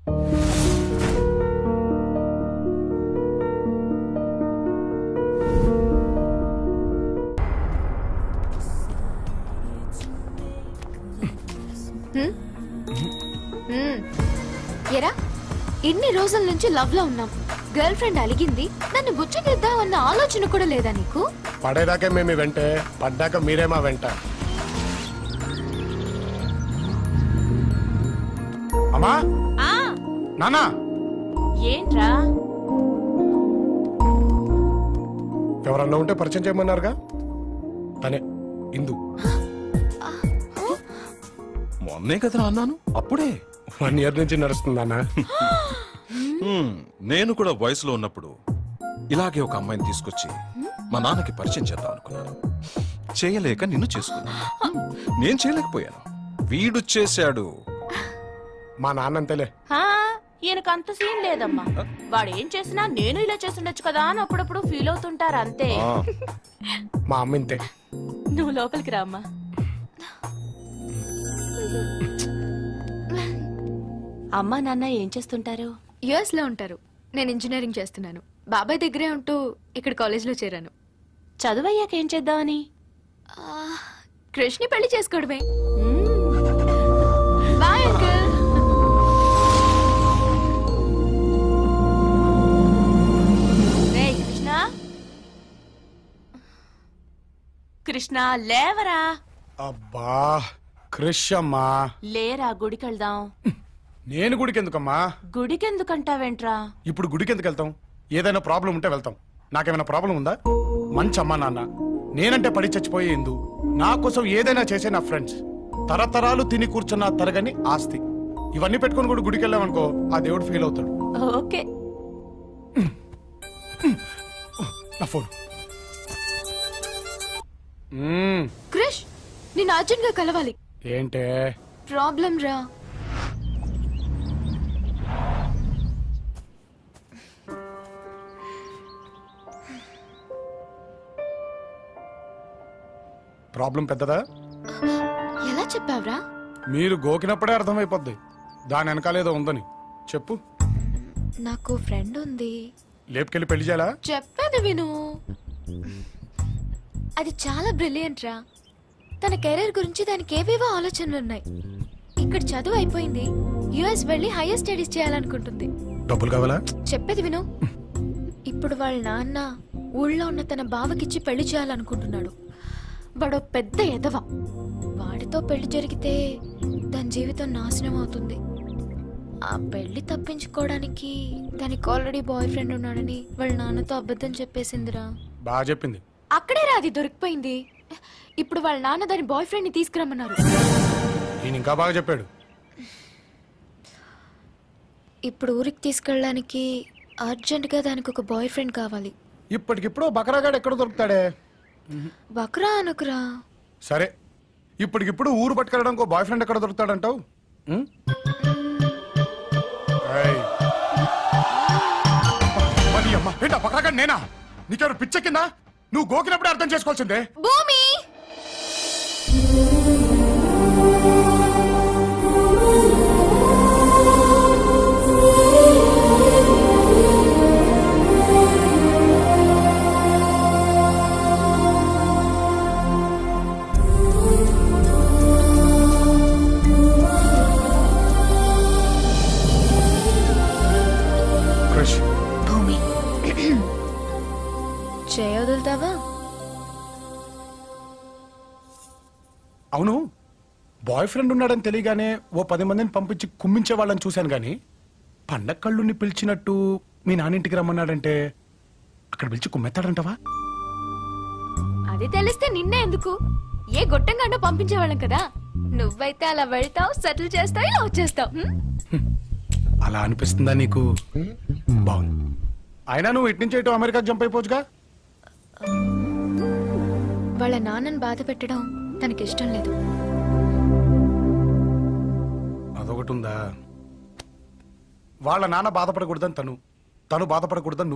ఎరా ఇన్ని రోజుల నుంచి లవ్ లో ఉన్నాం. గర్ల్ ఫ్రెండ్ అలిగింది, నన్ను బుచ్చగిద్దామన్న ఆలోచన కూడా లేదా నీకు? పడేదాకే మేము వెంటే, పడ్డాక మీరే మా వెంట. అమ్మా నానా ఏంట్రా? ఎవరన్నా ఉంటే పరిచయం చేయమన్నారుగా, తనే ఇందు. మొన్నే కదరా అన్నాను, అప్పుడే 1 year నుంచి నడుస్తుందన్నా. నేను కూడా వయసులో ఉన్నప్పుడు ఇలాగే ఒక అమ్మాయిని తీసుకొచ్చి మా నాన్నకి పరిచయం చేద్దాం అనుకున్నాను. చేయలేక నిన్ను చేసుకున్నాను. నేను చేయలేకపోయాను, వీడు చేశాడు. మా నాన్న అంతేలే. ఈయనకు అంత సీన్ లేదమ్మా. వాడు ఏం చేసినా నేను ఇలా చేస్తుండొచ్చు కదా అని అప్పుడప్పుడు ఫీల్ అవుతుంటారు అంతే. మా అమ్మ ఇంతే. నువ్వు లోపలికి రామ్మా. అమ్మా నాన్న ఏం చేస్తుంటారు? యుఎస్ లో ఉంటారు. నేను ఇంజనీరింగ్ చేస్తున్నాను. బాబాయ్ దగ్గరే ఉంటూ ఇక్కడ కాలేజ్ లో చేరాను. చదువయ్యాక ఏం చేద్దామని? కృష్ణని పెళ్లి చేసుకోవడమే. Bye uncle. కృష్ణ లేవరా. అబ్బా క్రిష్ అమ్మా, లేరా గుడికి వెళ్దాం. నేను గుడికి ఎందుకమ్మా? గుడికెందుకంటావేంట్రా? ఇప్పుడు గుడికి ఎందుకు వెళ్తాం? ఏదైనా ప్రాబ్లం ఉంటే వెళ్తాం. నాకేమైనా ప్రాబ్లం ఉందా? మంచి అమ్మా నాన్న, నేనంటే పడి చచ్చిపోయే ఎందు, నా కోసం ఏదైనా చేసే నా ఫ్రెండ్స్, తరతరాలు తిని కూర్చున్న తరగని ఆస్తి, ఇవన్నీ పెట్టుకుని కూడా గుడికి వెళ్ళామనుకో, ఆ దేవుడు ఫీల్ అవుతాడు. ఓకే. నా ఫోన్. క్రిష్ నేను అర్జెంట్ గా కలవాలి. ఏంటే ప్రాబ్లం రా? ప్రాబ్లం పెద్దదా? ఎలా చెప్పావురా? మీరు గోకినప్పుడే అర్థమైపోద్ది దాని వెనకాలేదో ఉందని. చెప్పు. నాకు ఫ్రెండ్ ఉంది. లేపుకెళ్ళి పెళ్లి చేయాలా? చెప్పేది విను. అది చాలా బ్రిలియంట్ రా. తన కెరీర్ గురించి దానికి ఏవేవో ఆలోచనలు ఉన్నాయి. ఇక్కడ చదువు అయిపోయింది, యుఎస్ వెళ్ళి హైయర్ స్టడీస్ చేయాలనుకుంటుంది. డబ్బులు కావాలా? చెప్పేది విను. ఇప్పుడు వాళ్ళ నాన్న ఊళ్ళో ఉన్న తన బావకిచ్చి పెళ్లి చేయాలనుకుంటున్నాడు. వాడు పెద్ద ఎదవ. వాడితో పెళ్లి జరిగితే దాని జీవితం నాశనం అవుతుంది. ఆ పెళ్లి తప్పించుకోవడానికి దానికి ఆల్రెడీ బాయ్ ఫ్రెండ్ ఉన్నాడని వాళ్ళ నాన్నతో అబద్ధం చెప్పేసిందిరా. బాగా చెప్పింది. అక్కడే రా అది దొరికిపోయింది. ఇప్పుడు వాళ్ళ నాన్న దాని బాయ్ ఫ్రెండ్ ని తీసుకురమ్మన్నారు. ఈయన ఇంకా బాగా చెప్పాడు. ఇప్పుడు ఊరికి తీసుకెళ్ళడానికి అర్జెంట్ గా దానికి ఒక బాయ్ ఫ్రెండ్ కావాలి. ఇప్పటికిప్పుడు బకరాగాడు ఎక్కడ దొరుకుతాడే? బక్రా అనుకురా. సరే, ఇప్పటికిప్పుడు ఊరు పట్టుకెళ్ళడానికి ఒక బాయ్ ఫ్రెండ్ ఎక్కడ దొరుకుతాడంటావు? ఏంటా బకరాగాడు? నేనా? నీకెవరు పిచ్చెక్కిందా? నువ్వు గోకినప్పుడే అర్థం చేసుకోవాల్సిందే. భూమి భూమి చేయొదులుతావా? అవును, బాయ్ ఫ్రెండ్ ఉన్నాడని తెలియగానే ఓ 10 మందిని పంపించి కుమ్మించే వాళ్ళని చూశాను గాని, పండగ కళ్ళుని పిలిచినట్టు మీ నాన్నింటికి రమ్మన్నాడంటే అక్కడ పిలిచి కుమ్మెత్తాడంటావా? అది తెలిస్తే నిన్నే ఎందుకు, ఏ గొట్టంగానో పంపించేవాళ్ళం కదా. నువ్వైతే అలా వెళ్తావు, సెటిల్ చేస్తావు, ఇలా వచ్చేస్తావు. అలా అనిపిస్తుందా నీకు? బాగుంది. అయినా నువ్వు ఇటు నుంచి ఇటు అమెరికా జంప్ అయిపోవచ్చుగా. వాళ్ళ నాన్నని బాధ పెట్టడం తనకి ఇష్టం లేదు. అదొకటి ఉందా? వాళ్ళ నాన్న బాధపడకూడదని తను బాధపడకూడదని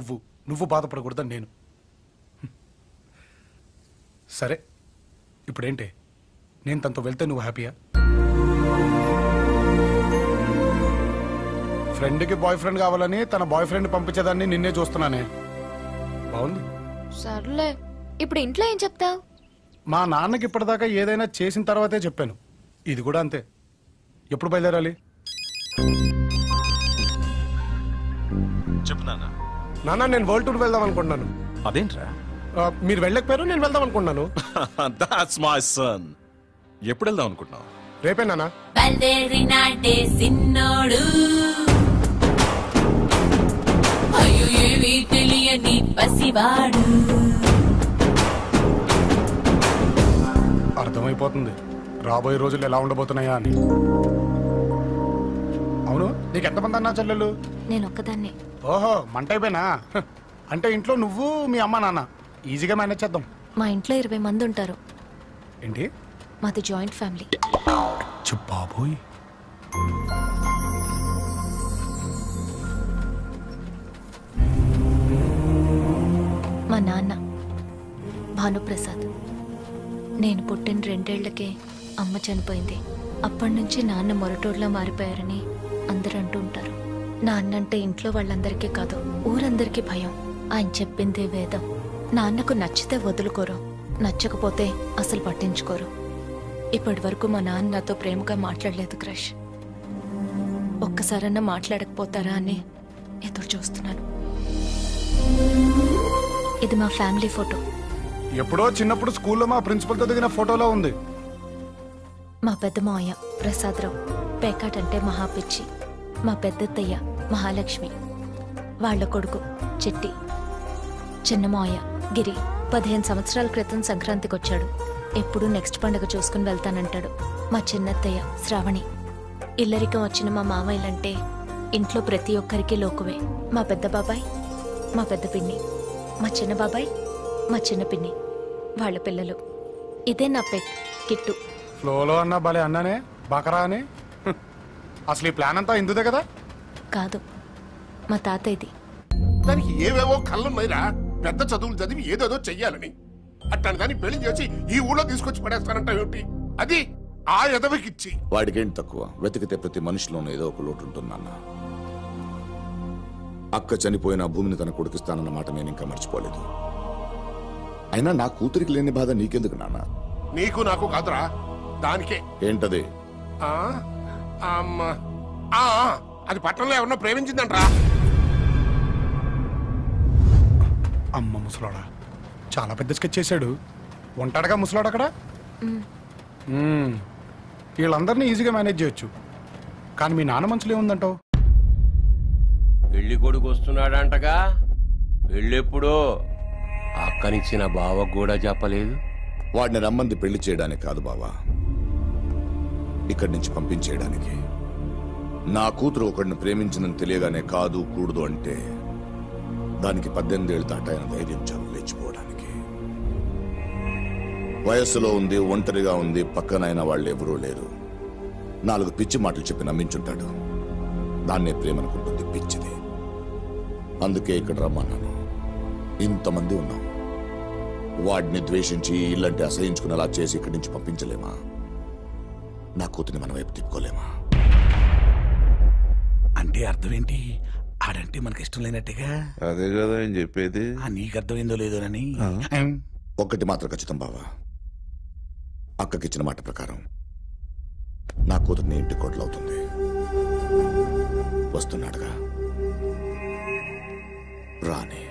నువ్వు బాధపడకూడదని నేను. సరే, ఇప్పుడేంటి? నేను తనతో వెళ్తే నువ్వు హ్యాపీయా? ఫ్రెండ్కి బాయ్ ఫ్రెండ్ కావాలని తన బాయ్ ఫ్రెండ్ పంపించేదాన్ని నిన్నే చూస్తున్నానే. బాగుంది. సర్లే, ఇప్పుడు ఇంట్లో ఏం చెప్తావు? మా నాన్నకి ఇప్పటిదాకా ఏదైనా చేసిన తర్వాతే చెప్పాను. ఇది కూడా అంతే. ఎప్పుడు బయలుదేరాలి? చెప్పు నాన్న. నాన్న, నేను వరల్డ్ టూర్ వెళ్దాం అనుకుంటున్నాను. అదేంట్రా? మీరు వెళ్ళకపోయారు, నేను వెళ్దాం అనుకుంటున్నాను. That's my son. ఎప్పుడు వెళ్దాం అనుకుంటున్నావు? రేపే నాన్న. బయలుదేరినాడే సిన్నోడు, అయ్యో ఏమీ తెలియని పసివాడు. అర్థమైపోతుంది రాబోయే రోజులు ఎలా ఉండబోతున్నాయా అని. అవును, నీకు ఎంతమంది అన్నా చెల్లెలు? నేను ఒక్కదాన్నే. ఓహో, మంట అయిపోయినా. అంటే ఇంట్లో నువ్వు మీ అమ్మ నాన్న ఈజీగా మేనేజ్ చేద్దాం. మా ఇంట్లో 20 మంది ఉంటారు. ఏంటి? మాది జాయింట్ ఫ్యామిలీ. బాబోయ్. మా నాన్న భానుప్రసాద్. నేను పుట్టిన 2 ఏళ్లకే అమ్మ చనిపోయింది. అప్పటి నుంచి నాన్న మొరటోడ్లా మారిపోయారని అందరూ అంటూ ఉంటారు. నాన్నంటే ఇంట్లో వాళ్ళందరికీ కాదు, ఊరందరికీ భయం. ఆయన చెప్పిందే వేదం. నాన్నకు నచ్చితే వదులుకోరు, నచ్చకపోతే అసలు పట్టించుకోరు. ఇప్పటి వరకు మా నాన్న నాతో ప్రేమగా మాట్లాడలేదు క్రష్. ఒక్కసారన్నా మాట్లాడకపోతారా అని ఎదురు చూస్తున్నాను. ఇది మా ఫ్యామిలీ ఫోటో. ఎప్పుడో చిన్నప్పుడు స్కూల్లో మా ప్రిన్సిపల్తో దిగిన ఫోటోలో ఉంది. మా పెద్ద మావయ్య ప్రసాదరావు పేకాట్ అంటే మహాపిచ్చి. మా పెద్దత్తయ్య మహాలక్ష్మి, వాళ్ళ కొడుకు చిట్టి. చిన్న మావయ్య గిరి 15 సంవత్సరాల క్రితం సంక్రాంతికి వచ్చాడు. ఎప్పుడు నెక్స్ట్ పండుగ చూసుకుని వెళ్తానంటాడు. మా చిన్నత్తయ్య శ్రావణి. ఇల్లరికం వచ్చిన మా మామయ్యలంటే ఇంట్లో ప్రతి ఒక్కరికి లోకువే. మా పెద్ద బాబాయ్, మా పెద్ద పిన్ని, మా చిన్న బాబాయ్, మా చిన్న పిన్ని, వాళ్ళ పిల్లలు. ఇదే నా పెట్ కిట్టు. ఫ్లోలో అన్నా భలే అన్నానే బకరా అని. అసలు ఈ ప్లాన్ అంతా ఇందుదే కదా? కాదు, మా తాతయ్యది. దానికి ఏవేవో కళ్ళున్నాయిరా. పెద్ద చదువులు చదివి ఏదేదో చెయ్యాలని, అట్లాంటి దాన్ని పెళ్లి చేసి ఈ ఊళ్ళో తీసుకొచ్చి పడేస్తానంట ఏమిటి? అది ఆ ఎదవికిచ్చి. వాడికేంటి తక్కువ? వెతికితే ప్రతి మనిషిలోనూ ఏదో ఒక లోటు ఉంటుందన్న. అక్క చనిపోయిన భూమిని తన కొడుకిస్తానన్న మాట నేను ఇంకా మర్చిపోలేదు. అయినా నా కూతురికి లేని బాధ నీకెందుకు నాన్న? నీకు నాకు కాదురా, దానికే. ఏంటది? ఆ, అమ్మ, ఆ, అది పట్టణంలో ఎవరన్నా ప్రేమించిందంట్రా. అమ్మ ముసలాడా, చాలా పెద్ద స్కెచ్ చేశాడు. ఉంటాడుగా ముసలాడు అక్కడ. వీళ్ళందరినీ ఈజీగా మేనేజ్ చేయొచ్చు. కానీ మీ నాన్న మనసులో ఏముందంటావు? పెళ్లి కొడుకు వస్తున్నాడంటగా. పెళ్ళెప్పుడో? అక్కనిచ్చిన బావకు కూడా చెప్పలేదు. వాడిని రమ్మంది పెళ్లి చేయడానికి కాదు బావా, ఇక్కడి నుంచి పంపించేయడానికి. నా కూతురు ఒకడిని ప్రేమించిందని తెలియగానే కాదు కూడదు అంటే దానికి 18 ఏళ్ళు దాటాయన ధైర్యం చాలు లేచిపోవడానికి. వయస్సులో ఉంది, ఒంటరిగా ఉంది, పక్కనైన వాళ్ళు ఎవరూ లేరు. 4 పిచ్చి మాటలు చెప్పి నమ్మించుంటాడు. దాన్నే ప్రేమనుకుంటుంది పిచ్చిది. అందుకే ఇక్కడ రమ్మన్నాను. ఇంతమంది ఉన్నాం. వాడిని ద్వేషించి ఇల్లంటే అసహించుకునేలా చేసి ఇక్కడి నుంచి పంపించలేమా? నా కూతురిని మన వైపు తిప్పుకోలేమా? అంటే అర్థం ఏంటి? ఆడంటే మనకి ఇష్టం లేనట్టుగా. అదే కదా ఆయన చెప్పేది. నీకు అర్థమైందో లేదోనని. ఒక్కటి మాత్రం ఖచ్చితం బావా, అక్కకిచ్చిన మాట ప్రకారం నా కూతురిని ఇంటి కోట్లవుతుంది. వస్తున్నాడుగా, రాని.